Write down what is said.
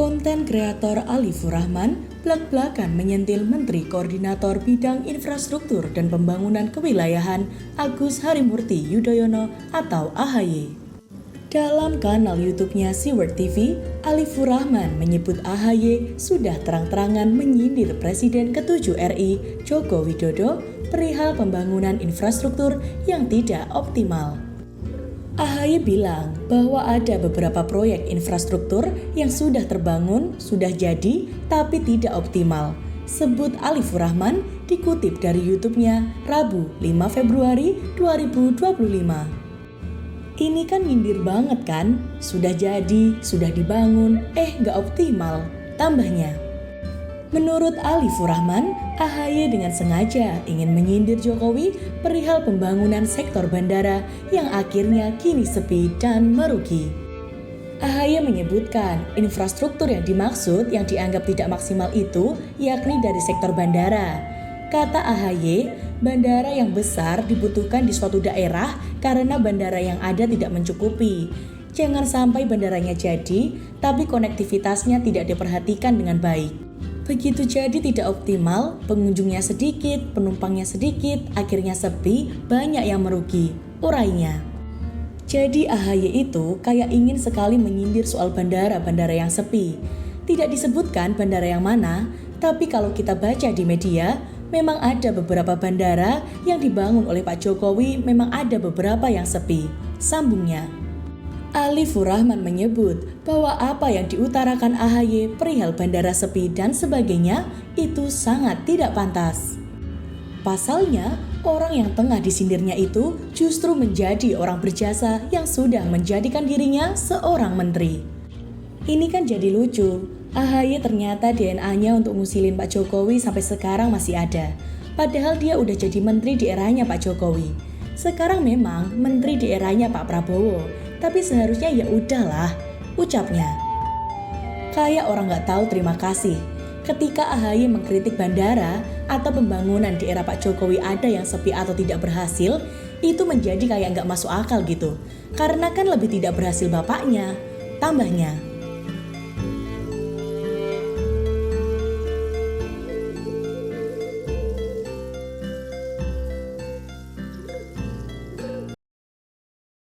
Konten kreator Alifur Rahman blak-blakan menyentil Menteri Koordinator Bidang Infrastruktur dan Pembangunan Kewilayahan Agus Harimurti Yudhoyono atau AHY. Dalam kanal YouTube-nya Siward TV, Alifur Rahman menyebut AHY sudah terang-terangan menyindir Presiden ke-7 RI Joko Widodo perihal pembangunan infrastruktur yang tidak optimal. AHY bilang bahwa ada beberapa proyek infrastruktur yang sudah terbangun, sudah jadi, tapi tidak optimal. Sebut Alifur Rahman dikutip dari YouTube-nya Rabu 5 Februari 2025. Ini kan nyindir banget kan? Sudah jadi, sudah dibangun, nggak optimal, tambahnya. Menurut Alifur Rahman, AHY dengan sengaja ingin menyindir Jokowi perihal pembangunan sektor bandara yang akhirnya kini sepi dan merugi. AHY menyebutkan infrastruktur yang dimaksud yang dianggap tidak maksimal itu yakni dari sektor bandara. Kata AHY, bandara yang besar dibutuhkan di suatu daerah karena bandara yang ada tidak mencukupi. Jangan sampai bandaranya jadi, tapi konektivitasnya tidak diperhatikan dengan baik. Begitu jadi tidak optimal, pengunjungnya sedikit, penumpangnya sedikit, akhirnya sepi, banyak yang merugi, urainya. Jadi AHY itu kayak ingin sekali menyindir soal bandara-bandara yang sepi. Tidak disebutkan bandara yang mana, tapi kalau kita baca di media, memang ada beberapa bandara yang dibangun oleh Pak Jokowi, memang ada beberapa yang sepi. Sambungnya. Alifur Rahman menyebut bahwa apa yang diutarakan AHY perihal bandara sepi dan sebagainya itu sangat tidak pantas. Pasalnya, orang yang tengah disindirnya itu justru menjadi orang berjasa yang sudah menjadikan dirinya seorang menteri. Ini kan jadi lucu, AHY ternyata DNA-nya untuk ngusilin Pak Jokowi sampai sekarang masih ada. Padahal dia udah jadi menteri di eranya Pak Jokowi. Sekarang memang menteri di eranya Pak Prabowo. Tapi seharusnya ya udahlah, ucapnya. Kayak orang gak tahu terima kasih. Ketika AHY mengkritik bandara atau pembangunan di era Pak Jokowi ada yang sepi atau tidak berhasil, itu menjadi kayak gak masuk akal gitu. Karena kan lebih tidak berhasil bapaknya, tambahnya.